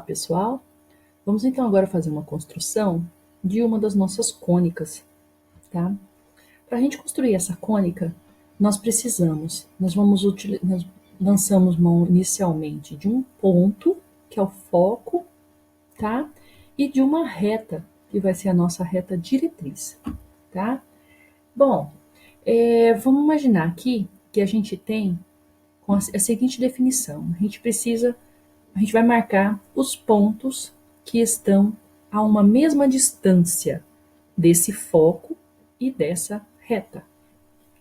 pessoal! Vamos então agora fazer uma construção de uma das nossas cônicas, tá? Para a gente construir essa cônica, nós lançamos mão inicialmente de um ponto, que é o foco, tá? E de uma reta, que vai ser a nossa reta diretriz, tá? Bom, vamos imaginar aqui que a gente tem com a seguinte definição. A gente vai marcar os pontos que estão a uma mesma distância desse foco e dessa reta,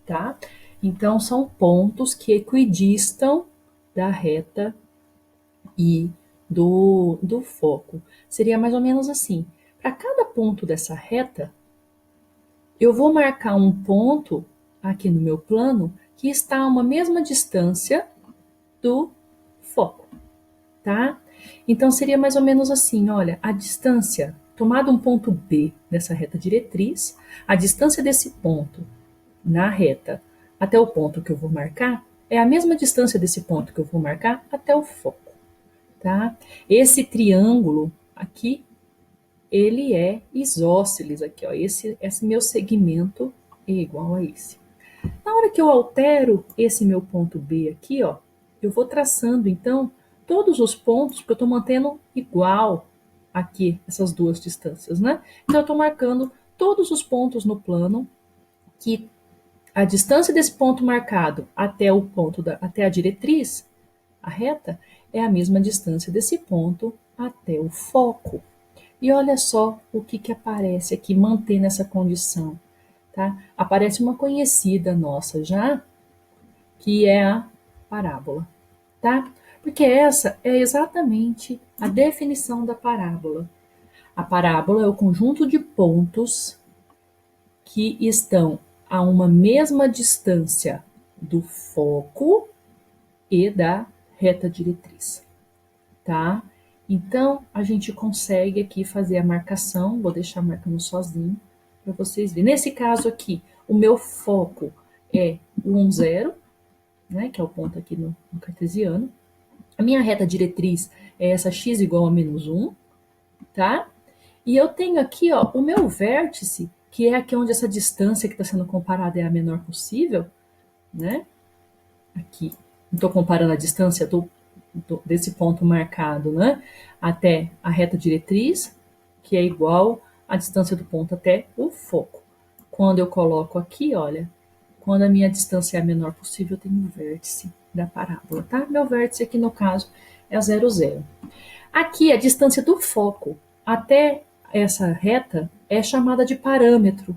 tá? Então, são pontos que equidistam da reta e do foco. Seria mais ou menos assim. Para cada ponto dessa reta, eu vou marcar um ponto aqui no meu plano que está a uma mesma distância do foco, tá? Então, seria mais ou menos assim, olha, a distância, tomado um ponto B dessa reta diretriz, a distância desse ponto na reta até o ponto que eu vou marcar é a mesma distância desse ponto que eu vou marcar até o foco, tá? Esse triângulo aqui, ele é isósceles aqui, ó, esse meu segmento é igual a esse. Na hora que eu altero esse meu ponto B aqui, ó, eu vou traçando, então, todos os pontos, porque eu estou mantendo igual aqui, essas duas distâncias, né? Então, eu estou marcando todos os pontos no plano que a distância desse ponto marcado até o ponto até a diretriz, a reta, é a mesma distância desse ponto até o foco. E olha só o que aparece aqui, mantendo essa condição, tá? Aparece uma conhecida nossa já, que é a parábola, tá? Porque essa é exatamente a definição da parábola. A parábola é o conjunto de pontos que estão a uma mesma distância do foco e da reta diretriz, tá? Então, a gente consegue aqui fazer a marcação, vou deixar marcando sozinho para vocês verem. Nesse caso aqui, o meu foco é o 1, 0, né, que é o ponto aqui no cartesiano. A minha reta diretriz é essa x igual a menos 1, tá? E eu tenho aqui, ó, o meu vértice, que é aqui onde essa distância que está sendo comparada é a menor possível, né? Aqui, estou comparando a distância desse ponto marcado, né? Até a reta diretriz, que é igual à distância do ponto até o foco. Quando eu coloco aqui, olha, quando a minha distância é a menor possível, eu tenho o vértice da parábola, tá? Meu vértice aqui, no caso, é 0, 0. Aqui, a distância do foco até essa reta é chamada de parâmetro,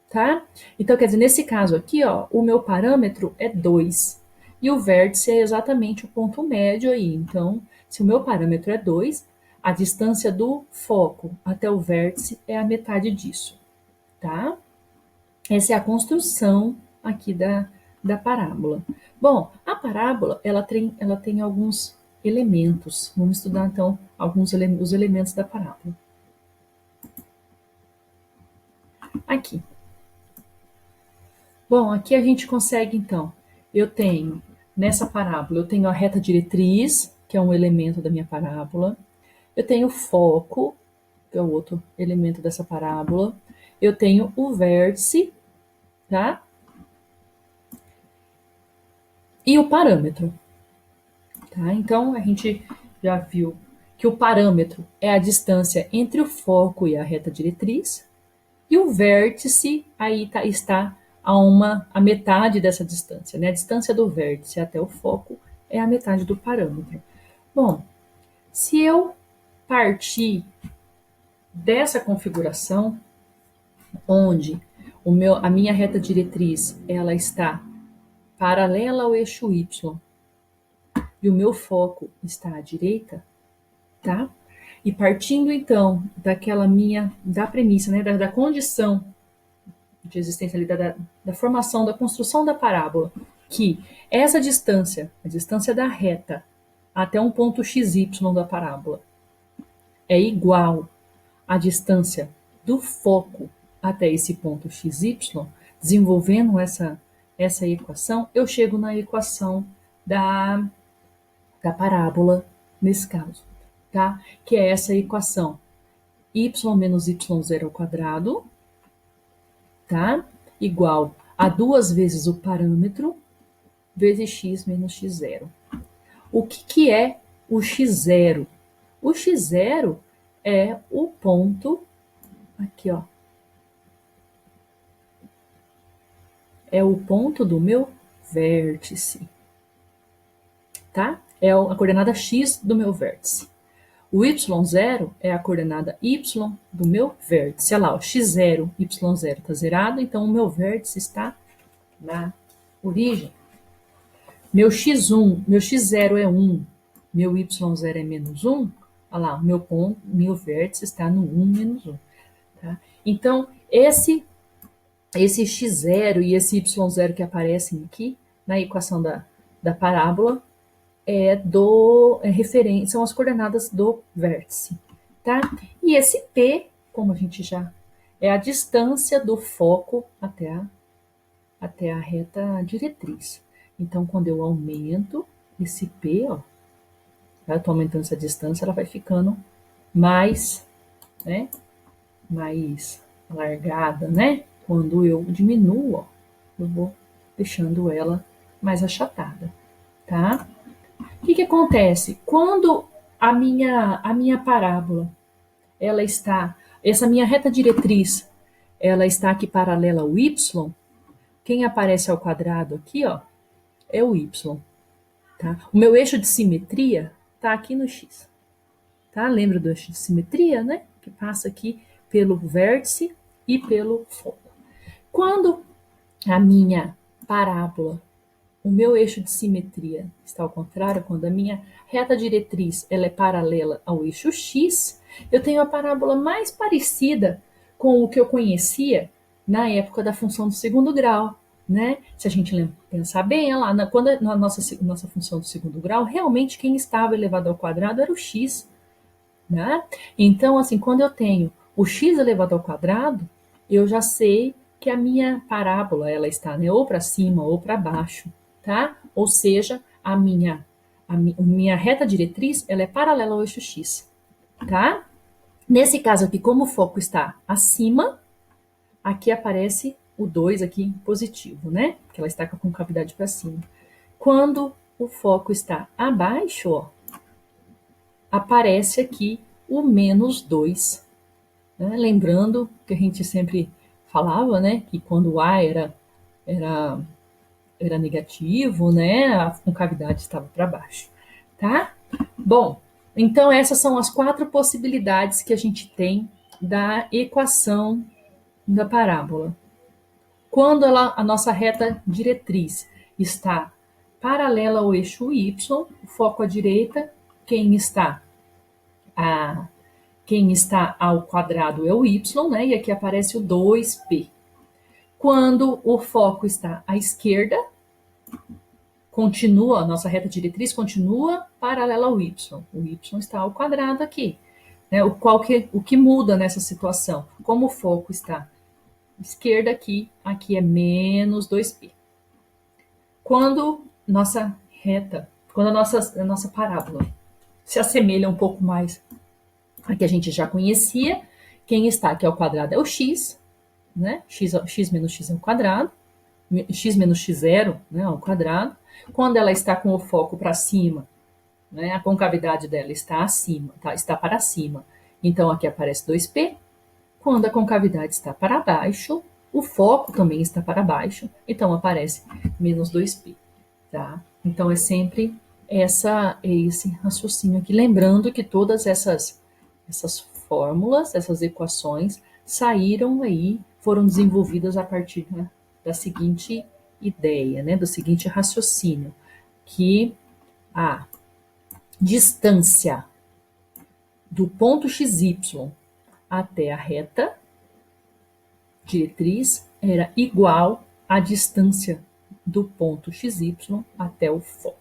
tá? Então, quer dizer, nesse caso aqui, ó, o meu parâmetro é 2. E o vértice é exatamente o ponto médio aí. Então, se o meu parâmetro é 2, a distância do foco até o vértice é a metade disso, tá? Essa é a construção aqui da parábola. Bom, a parábola, ela tem alguns elementos. Vamos estudar, então, os elementos da parábola. Aqui. Bom, aqui a gente consegue, então, nessa parábola, eu tenho a reta diretriz, que é um elemento da minha parábola. Eu tenho o foco, que é o outro elemento dessa parábola. Eu tenho o vértice, tá? E o parâmetro. Tá? Então, a gente já viu que o parâmetro é a distância entre o foco e a reta diretriz, e o vértice aí está a metade dessa distância, né? A distância do vértice até o foco é a metade do parâmetro. Bom, se eu partir dessa configuração, onde a minha reta diretriz ela está paralela ao eixo Y e o meu foco está à direita, tá? E partindo então da premissa, né, da condição de existência ali, da formação, da construção da parábola, que essa distância, a distância da reta até um ponto XY da parábola, é igual à distância do foco até esse ponto XY, desenvolvendo essa equação, eu chego na equação da parábola nesse caso. tá? Que é essa equação y menos y0 ao quadrado, tá? Igual a 2 vezes o parâmetro vezes x menos x0. O que é o x0? O x0 é o ponto, aqui ó, é o ponto do meu vértice, tá? É a coordenada x do meu vértice. O y0 é a coordenada y do meu vértice. Olha lá, o x0, y0 está zerado, então o meu vértice está na origem. Meu x1, meu x0 é 1, meu y0 é menos 1, olha lá, meu vértice está no 1 menos 1. Tá? Então, esse x0 e esse y0 que aparecem aqui na equação da parábola são as coordenadas do vértice. Tá? E esse P, como a gente já... é a distância do foco até a reta diretriz. Então, quando eu aumento esse P, ó, eu estou aumentando essa distância, ela vai ficando mais, né, mais alargada, né? Quando eu diminuo, ó, eu vou deixando ela mais achatada, tá? O que acontece? Quando a minha parábola, ela está, essa minha reta diretriz, ela está aqui paralela ao y, quem aparece ao quadrado aqui, ó, é o y, tá? O meu eixo de simetria está aqui no x, tá? Lembra do eixo de simetria, né? Que passa aqui pelo vértice e pelo foco. Quando a minha parábola, o meu eixo de simetria está ao contrário, quando a minha reta diretriz ela é paralela ao eixo x, eu tenho a parábola mais parecida com o que eu conhecia na época da função do segundo grau, né? Se a gente pensar bem, lá, quando na nossa função do segundo grau, realmente quem estava elevado ao quadrado era o x, né? Então, assim, quando eu tenho o x elevado ao quadrado, eu já sei que a minha parábola ela está, né, ou para cima ou para baixo, tá? Ou seja, a minha reta diretriz ela é paralela ao eixo x, tá? Nesse caso aqui, como o foco está acima, aqui aparece o 2 aqui positivo, né? Porque ela está com a concavidade para cima. Quando o foco está abaixo, ó, aparece aqui o menos 2. Né? Lembrando que a gente sempre falava, né, que quando o A era negativo, né, a concavidade estava para baixo, tá? Bom, então essas são as 4 possibilidades que a gente tem da equação da parábola. Quando a nossa reta diretriz está paralela ao eixo y, o foco à direita, quem está ao quadrado é o y, né? E aqui aparece o 2p. Quando o foco está à esquerda, a nossa reta diretriz continua paralela ao y. O y está ao quadrado aqui. Né? O que muda nessa situação? Como o foco está à esquerda aqui é menos 2p. Quando a nossa parábola se assemelha um pouco mais a que a gente já conhecia, quem está aqui ao quadrado é o x, né? X menos x ao quadrado, x menos x0, né, ao quadrado. Quando ela está com o foco para cima, né, a concavidade dela está acima, está para cima. Então aqui aparece 2p. Quando a concavidade está para baixo, o foco também está para baixo, então aparece menos 2p. Tá? Então é sempre esse raciocínio aqui. Lembrando que todas essas fórmulas, essas equações, foram desenvolvidas a partir da seguinte ideia, né, do seguinte raciocínio, que a distância do ponto xy até a reta diretriz era igual à distância do ponto xy até o foco.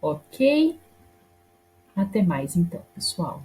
Ok? Até mais então, pessoal.